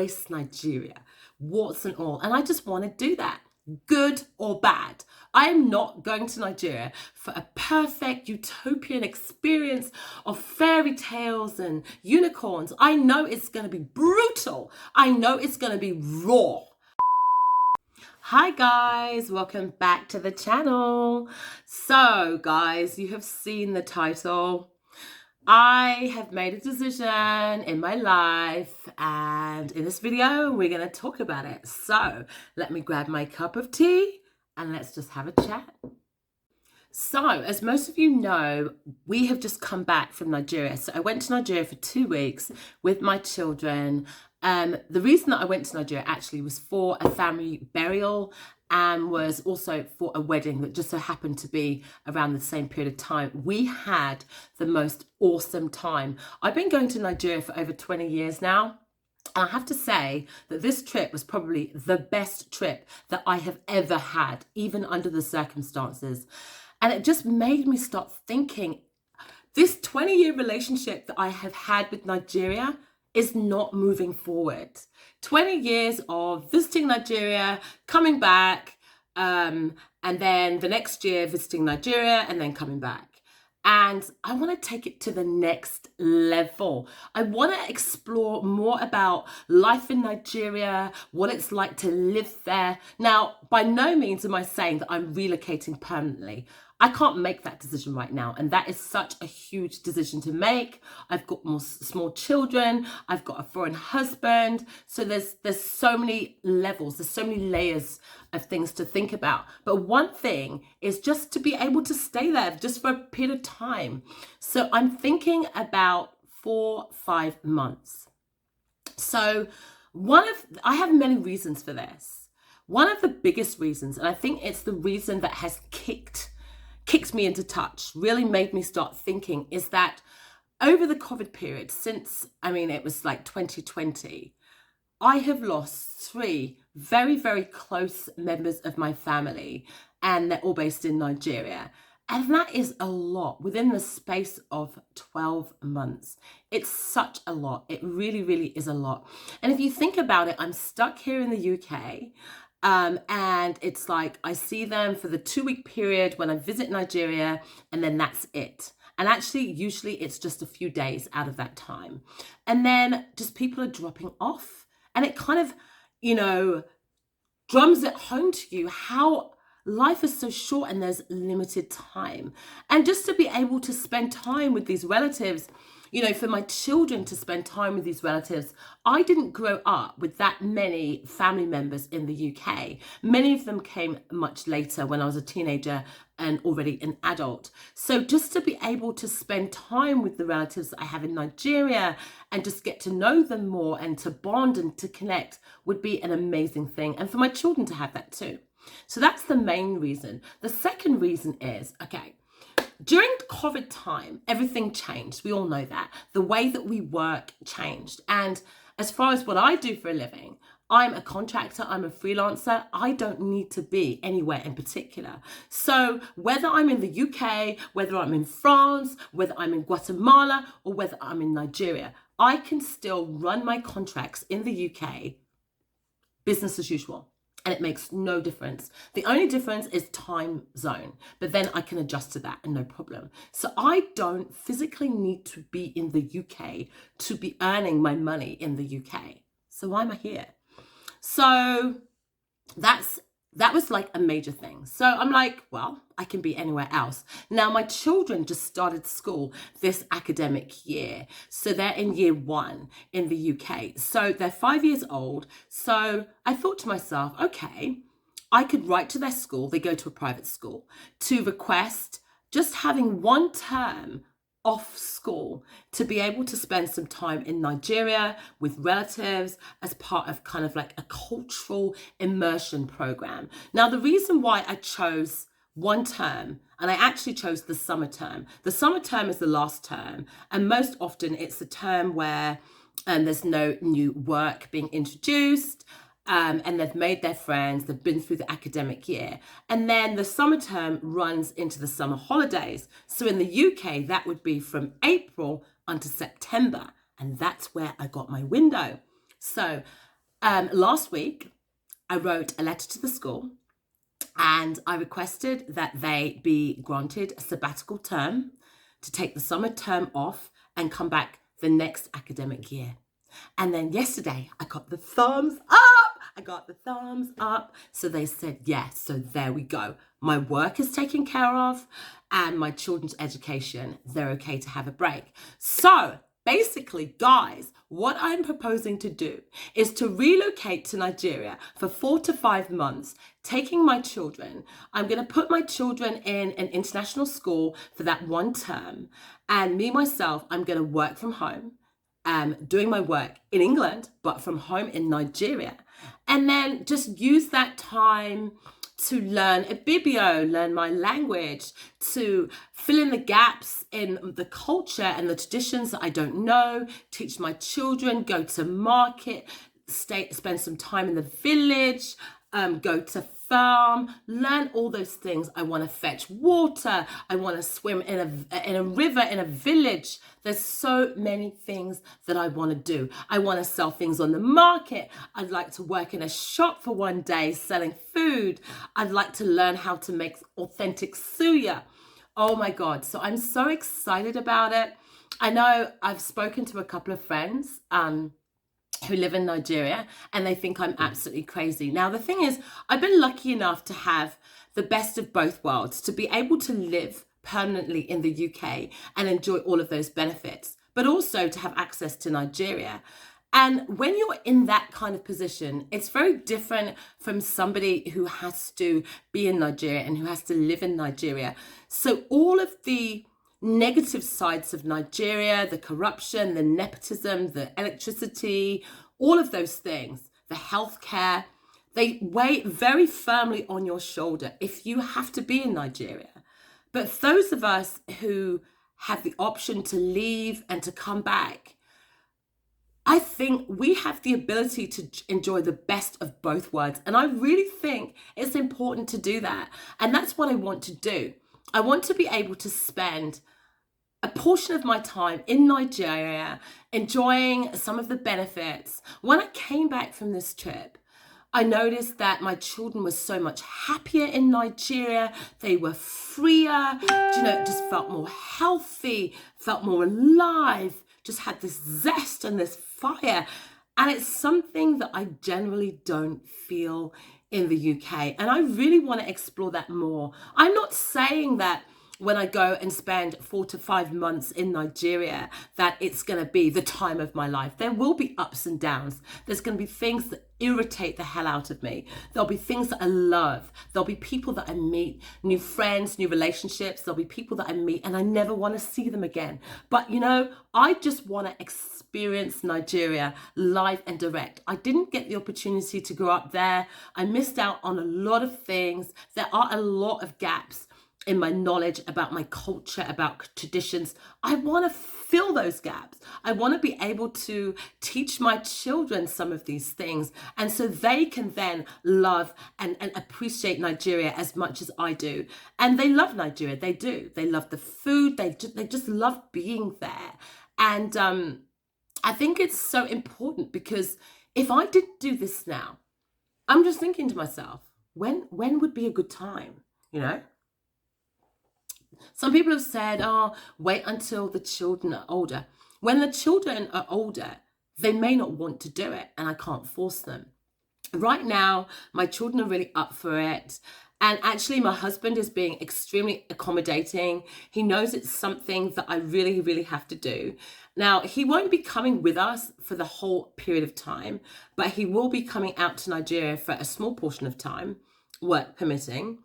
embrace Nigeria, warts and all. And I just want to do that, good or bad. I am not going to Nigeria for a perfect utopian experience of fairy tales and unicorns. I know it's going to be brutal. I know it's going to be raw. Hi guys, welcome back to the channel. So guys, you have seen the title. I have made a decision in my life, and in this video we're going to talk about it. So let me grab my cup of tea and let's just have a chat. So as most of you know, we have just come back from Nigeria. So I went to Nigeria for 2 weeks with my children. The reason that I went to Nigeria actually was for a family burial and was also for a wedding that just so happened to be around the same period of time. We had the most awesome time. I've been going to Nigeria for over 20 years now. And I have to say that this trip was probably the best trip that I have ever had, even under the circumstances. And it just made me start thinking, this 20-year relationship that I have had with Nigeria is not moving forward. 20 years of visiting Nigeria, coming back, and then the next year visiting Nigeria and then coming back. And I want to take it to the next level. I want to explore more about life in Nigeria, what it's like to live there. Now, by no means am I saying that I'm relocating permanently. I can't make that decision right now. And that is such a huge decision to make. I've got more small children. I've got a foreign husband. So there's so many levels. There's so many layers of things to think about. But one thing is just to be able to stay there just for a period of time. So I'm thinking about 4-5 months. So I have many reasons for this. One of the biggest reasons, and I think it's the reason that has kicked me into touch, really made me start thinking, is that over the COVID period, since, it was like 2020, I have lost 3 very, very close members of my family, and they're all based in Nigeria. And that is a lot within the space of 12 months. It's such a lot. It really, really is a lot. And if you think about it, I'm stuck here in the UK. And it's like I see them for the 2-week period when I visit Nigeria, and then that's it. And actually, usually it's just a few days out of that time. And then just people are dropping off. And it kind of, drums it home to you how life is so short and there's limited time. And just to be able to spend time with these relatives, for my children to spend time with these relatives, I didn't grow up with that many family members in the UK. Many of them came much later when I was a teenager and already an adult. So just to be able to spend time with the relatives that I have in Nigeria and just get to know them more and to bond and to connect would be an amazing thing. And for my children to have that too. So that's the main reason. The second reason is, during COVID time, everything changed. We all know that. The way that we work changed. And as far as what I do for a living, I'm a contractor, I'm a freelancer. I don't need to be anywhere in particular. So whether I'm in the UK, whether I'm in France, whether I'm in Guatemala, or whether I'm in Nigeria, I can still run my contracts in the UK business as usual. And it makes no difference. The only difference is time zone, but then I can adjust to that and no problem. So I don't physically need to be in the UK to be earning my money in the UK. So why am I here? So that was like a major thing. So I'm like, well, I can be anywhere else. Now, my children just started school this academic year. So they're in year 1 in the UK. So they're 5 years old. So I thought to myself, okay, I could write to their school. They go to a private school to request just having 1 term off school to be able to spend some time in Nigeria with relatives as part of kind of like a cultural immersion program. Now, the reason why I chose 1 term, and I actually chose the summer term. The summer term is the last term, and most often it's the term where there's no new work being introduced. And they've made their friends, they've been through the academic year. And then the summer term runs into the summer holidays. So in the UK, that would be from April until September. And that's where I got my window. So Last week, I wrote a letter to the school and I requested that they be granted a sabbatical term to take the summer term off and come back the next academic year. And then yesterday, I got the thumbs up. So they said yes. So there we go. My work is taken care of and my children's education, they're okay to have a break. So basically, guys, what I'm proposing to do is to relocate to Nigeria for 4 to 5 months, taking my children. I'm going to put my children in an international school for that one term. And me, myself, I'm going to work from home, doing my work in England, but from home in Nigeria. And then just use that time to learn obodo, learn my language, to fill in the gaps in the culture and the traditions that I don't know, teach my children, go to market, spend some time in the village, go to farm, learn all those things. I want to fetch water. I want to swim in a river in a village. There's so many things that I want to do. I want to sell things on the market. I'd like to work in a shop for one day selling food. I'd like to learn how to make authentic suya. Oh my God. So I'm so excited about it. I know I've spoken to a couple of friends, who live in Nigeria, and they think I'm absolutely crazy. Now, the thing is, I've been lucky enough to have the best of both worlds, to be able to live permanently in the UK and enjoy all of those benefits, but also to have access to Nigeria. And when you're in that kind of position, it's very different from somebody who has to be in Nigeria and who has to live in Nigeria. So all of the negative sides of Nigeria, the corruption, the nepotism, the electricity, all of those things, the healthcare, they weigh very firmly on your shoulder if you have to be in Nigeria. But for those of us who have the option to leave and to come back, I think we have the ability to enjoy the best of both worlds. And I really think it's important to do that. And that's what I want to do. I want to be able to spend a portion of my time in Nigeria, enjoying some of the benefits. When I came back from this trip, I noticed that my children were so much happier in Nigeria. They were freer, just felt more healthy, felt more alive, just had this zest and this fire. And it's something that I generally don't feel in the UK. And I really want to explore that more. I'm not saying that when I go and spend 4 to 5 months in Nigeria, that it's going to be the time of my life. There will be ups and downs. There's going to be things that irritate the hell out of me. There'll be things that I love. There'll be people that I meet, new friends, new relationships. There'll be people that I meet and I never want to see them again. But I just want to experience Nigeria live and direct. I didn't get the opportunity to grow up there. I missed out on a lot of things. There are a lot of gaps in my knowledge about my culture, about traditions. I want to fill those gaps. I want to be able to teach my children some of these things. And so they can then love and appreciate Nigeria as much as I do. And they love Nigeria. They do. They love the food. They just love being there. And I think it's so important because if I didn't do this now, I'm just thinking to myself, when would be a good time, Some people have said, wait until the children are older. When the children are older, they may not want to do it and I can't force them. Right now, my children are really up for it. And actually, my husband is being extremely accommodating. He knows it's something that I really, really have to do. Now, he won't be coming with us for the whole period of time, but he will be coming out to Nigeria for a small portion of time, work permitting.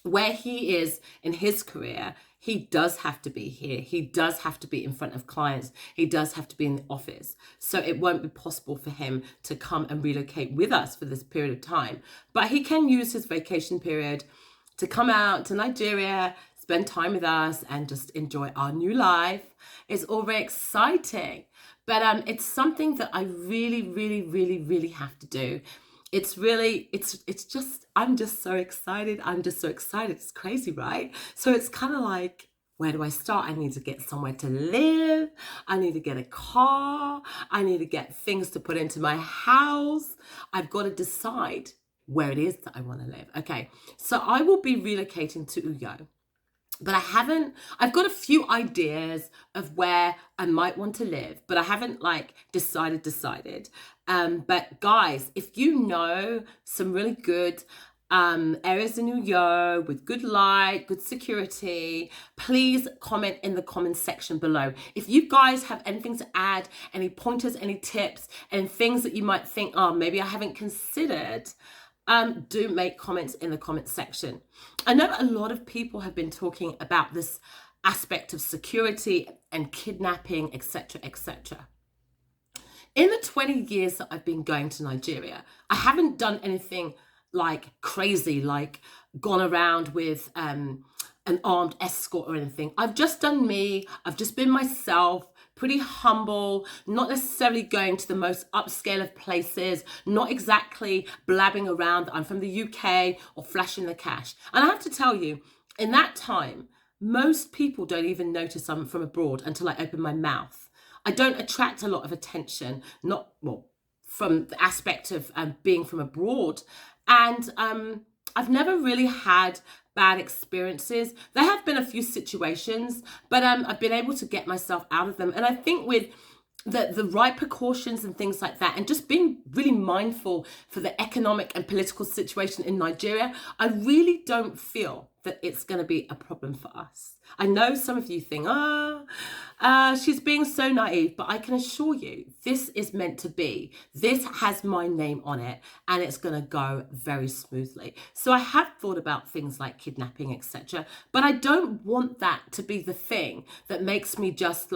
Where he is in his career, he does have to be here. He does have to be in front of clients. He does have to be in the office. So it won't be possible for him to come and relocate with us for this period of time. But he can use his vacation period to come out to Nigeria, spend time with us and just enjoy our new life. It's all very exciting. But it's something that I really, really, really, really have to do. It's just, I'm just so excited. It's crazy, right? So it's kind of like, Where do I start? I need to get somewhere to live. I need to get a car. I need to get things to put into my house. I've got to decide where it is that I want to live. Okay, so I will be relocating to Uyo. But I've got a few ideas of where I might want to live, but I haven't like decided. But guys, if you know some really good areas in Uyo with good light, good security, please comment in the comments section below. If you guys have anything to add, any pointers, any tips, and things that you might think, oh, maybe I haven't considered, do make comments in the comments section. I know a lot of people have been talking about this aspect of security and kidnapping, etc., etc. In the 20 years that I've been going to Nigeria, I haven't done anything like crazy, like gone around with an armed escort or anything. I've just done me. I've just been myself, pretty humble, not necessarily going to the most upscale of places, not exactly blabbing around that I'm from the UK or flashing the cash. And I have to tell you, in that time, most people don't even notice I'm from abroad until I open my mouth. I don't attract a lot of attention, from the aspect of being from abroad. And I've never really had bad experiences. There have been a few situations, but I've been able to get myself out of them. And I think with the right precautions and things like that, and just being really mindful for the economic and political situation in Nigeria, I really don't feel that it's going to be a problem for us. I know some of you think, she's being so naive, but I can assure you, this is meant to be. This has my name on it, and it's going to go very smoothly. So I have thought about things like kidnapping, etc., but I don't want that to be the thing that makes me just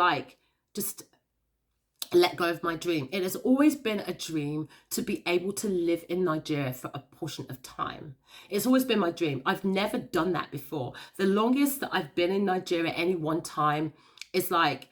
let go of my dream. It has always been a dream to be able to live in Nigeria for a portion of time. It's always been my dream. I've never done that before. The longest that I've been in Nigeria any one time is like,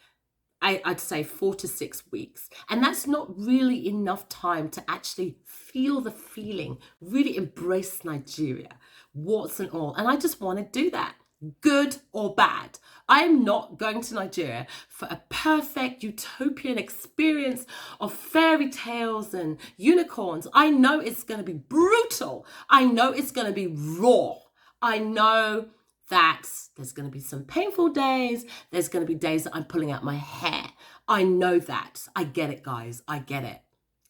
I'd say 4 to 6 weeks. And that's not really enough time to actually feel the feeling, really embrace Nigeria, warts and all. And I just want to do that. Good or bad. I am not going to Nigeria for a perfect utopian experience of fairy tales and unicorns. I know it's going to be brutal. I know it's going to be raw. I know that there's going to be some painful days. There's going to be days that I'm pulling out my hair. I know that. I get it, guys. I get it.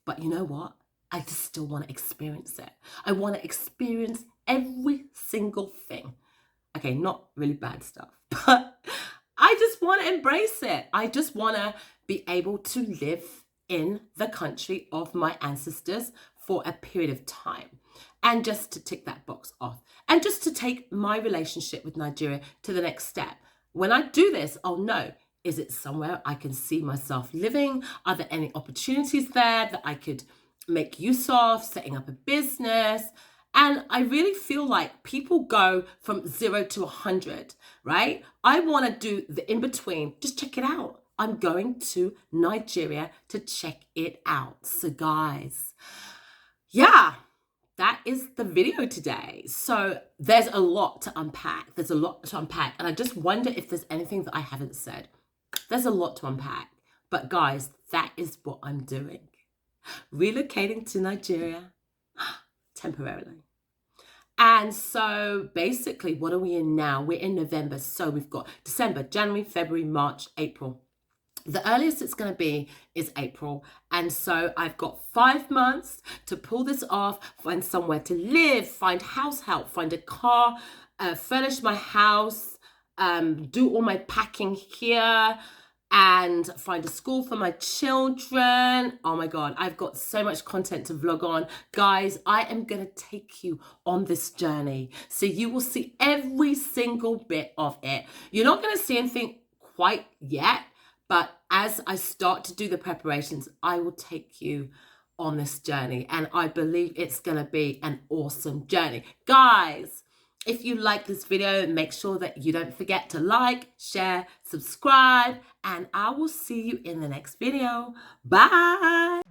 But you know what? I just still want to experience it. I want to experience every single thing. Okay, not really bad stuff, but I just want to embrace it. I just want to be able to live in the country of my ancestors for a period of time, and just to tick that box off, and just to take my relationship with Nigeria to the next step. When I do this, I'll know, is it somewhere I can see myself living? Are there any opportunities there that I could make use of, setting up a business? And I really feel like people go from 0 to 100, right? I want to do the in-between. Just check it out. I'm going to Nigeria to check it out. So guys, yeah, that is the video today. So there's a lot to unpack. And I just wonder if there's anything that I haven't said. There's a lot to unpack. But guys, that is what I'm doing. Relocating to Nigeria temporarily. And so basically, what are we in now? We're in November. So we've got December, January, February, March, April. The earliest it's going to be is April. And so I've got 5 months to pull this off, find somewhere to live, find house help, find a car, furnish my house, do all my packing here, and find a school for my children. Oh my God, I've got so much content to vlog on. Guys, I am going to take you on this journey. So you will see every single bit of it. You're not going to see anything quite yet, but as I start to do the preparations, I will take you on this journey. And I believe it's going to be an awesome journey. Guys, if you like this video, make sure that you don't forget to like, share, subscribe, and I will see you in the next video. Bye.